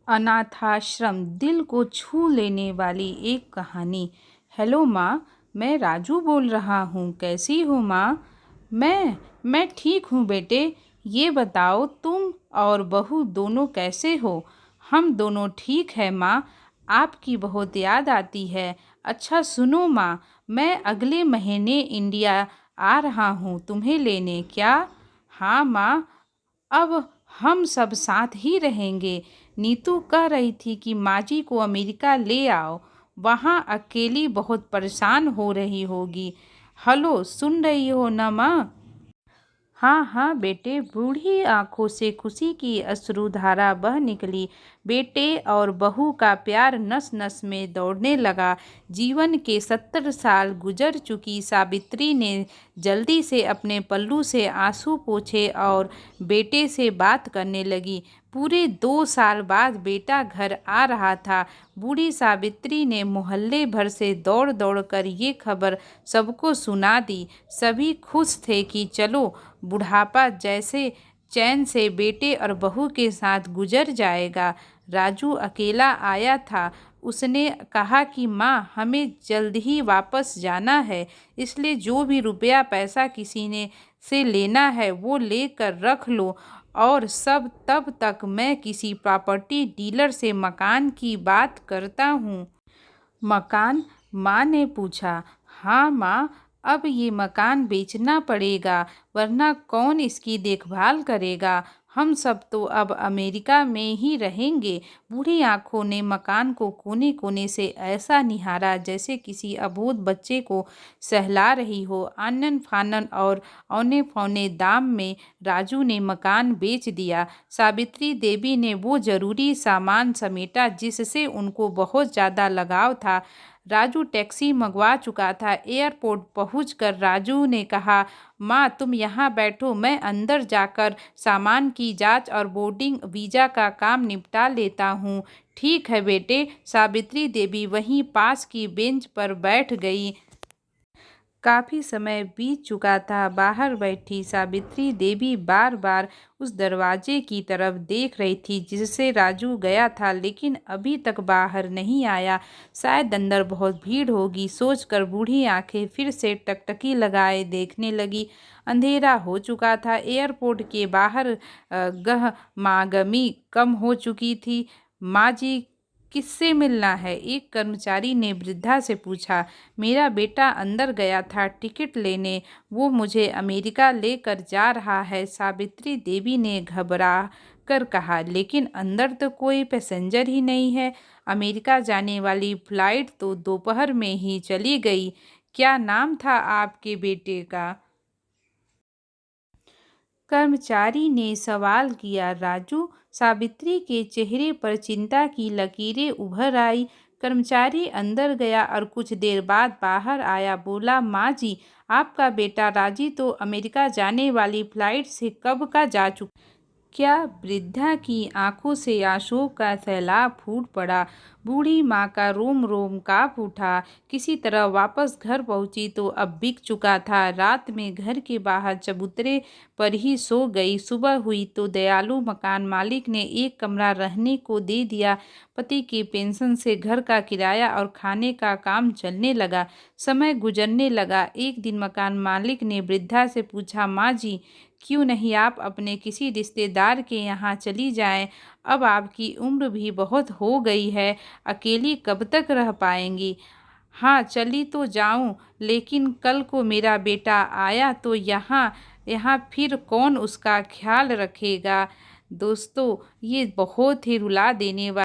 अनाथाश्रम, दिल को छू लेने वाली एक कहानी। हेलो माँ, मैं राजू बोल रहा हूँ। कैसी हो माँ? मैं ठीक हूँ बेटे। ये बताओ तुम और बहू दोनों कैसे हो? हम दोनों ठीक है माँ। आपकी बहुत याद आती है। अच्छा सुनो माँ, मैं अगले महीने इंडिया आ रहा हूँ तुम्हें लेने। क्या? हाँ माँ, अब हम सब साथ ही रहेंगे। नीतू कह रही थी कि माँ जी को अमेरिका ले आओ, वहाँ अकेली बहुत परेशान हो रही होगी। हेलो, सुन रही हो ना माँ? हाँ हाँ बेटे। बूढ़ी आंखों से खुशी की अश्रुधारा बह निकली। बेटे और बहू का प्यार नस नस में दौड़ने लगा। जीवन के 70 साल गुजर चुकी सावित्री ने जल्दी से अपने पल्लू से आंसू पोंछे और बेटे से बात करने लगी। पूरे 2 साल बाद बेटा घर आ रहा था। बूढ़ी सावित्री ने मोहल्ले भर से दौड़ दौड़ कर ये खबर सबको सुना दी। सभी खुश थे कि चलो, बुढ़ापा जैसे चैन से बेटे और बहू के साथ गुजर जाएगा। राजू अकेला आया था। उसने कहा कि माँ, हमें जल्द ही वापस जाना है, इसलिए जो भी रुपया पैसा किसी ने से लेना है वो लेकर रख लो। और सब तब तक मैं किसी प्रॉपर्टी डीलर से मकान की बात करता हूँ। मकान? माँ ने पूछा। हाँ माँ, अब ये मकान बेचना पड़ेगा, वरना कौन इसकी देखभाल करेगा? हम सब तो अब अमेरिका में ही रहेंगे। बूढ़ी आंखों ने मकान को कोने कोने से ऐसा निहारा जैसे किसी अबोध बच्चे को सहला रही हो। आनन फानन और औने पौने दाम में राजू ने मकान बेच दिया। सावित्री देवी ने वो जरूरी सामान समेटा जिससे उनको बहुत ज़्यादा लगाव था। राजू टैक्सी मंगवा चुका था। एयरपोर्ट पहुंचकर राजू ने कहा, माँ तुम यहाँ बैठो, मैं अंदर जाकर सामान की जांच और बोर्डिंग वीज़ा का काम निपटा लेता हूँ। ठीक है बेटे। सावित्री देवी वहीं पास की बेंच पर बैठ गई। काफ़ी समय बीत चुका था। बाहर बैठी सावित्री देवी बार बार उस दरवाजे की तरफ देख रही थी जिससे राजू गया था, लेकिन अभी तक बाहर नहीं आया। शायद अंदर बहुत भीड़ होगी सोचकर बूढ़ी आंखें फिर से टकटकी लगाए देखने लगी। अंधेरा हो चुका था। एयरपोर्ट के बाहर गहमागमी कम हो चुकी थी। माँ जी, किससे मिलना है? एक कर्मचारी ने वृद्धा से पूछा। मेरा बेटा अंदर गया था टिकट लेने, वो मुझे अमेरिका लेकर जा रहा है, सावित्री देवी ने घबरा कर कहा। लेकिन अंदर तो कोई पैसेंजर ही नहीं है। अमेरिका जाने वाली फ्लाइट तो दोपहर में ही चली गई। क्या नाम था आपके बेटे का? कर्मचारी ने सवाल किया। राजू? सावित्री के चेहरे पर चिंता की लकीरें उभर आई। कर्मचारी अंदर गया और कुछ देर बाद बाहर आया। बोला, माँ जी, आपका बेटा राजी तो अमेरिका जाने वाली फ्लाइट से कब का जा चुका। क्या? वृद्धा की आंखों से आंसुओं का सैलाब फूट पड़ा। बूढ़ी माँ का रोम रोम कांप उठा। किसी तरह वापस घर पहुंची तो अब बिक चुका था। रात में घर के बाहर चबूतरे पर ही सो गई। सुबह हुई तो दयालु मकान मालिक ने एक कमरा रहने को दे दिया। पति की पेंशन से घर का किराया और खाने का काम चलने लगा। समय गुजरने लगा। एक दिन मकान मालिक ने वृद्धा से पूछा, माँ जी, क्यों नहीं आप अपने किसी रिश्तेदार के यहाँ चली जाएं? अब आपकी उम्र भी बहुत हो गई है, अकेली कब तक रह पाएंगी? हाँ, चली तो जाऊं, लेकिन कल को मेरा बेटा आया तो यहाँ यहाँ फिर कौन उसका ख्याल रखेगा? दोस्तों, ये बहुत ही रुला देने वाला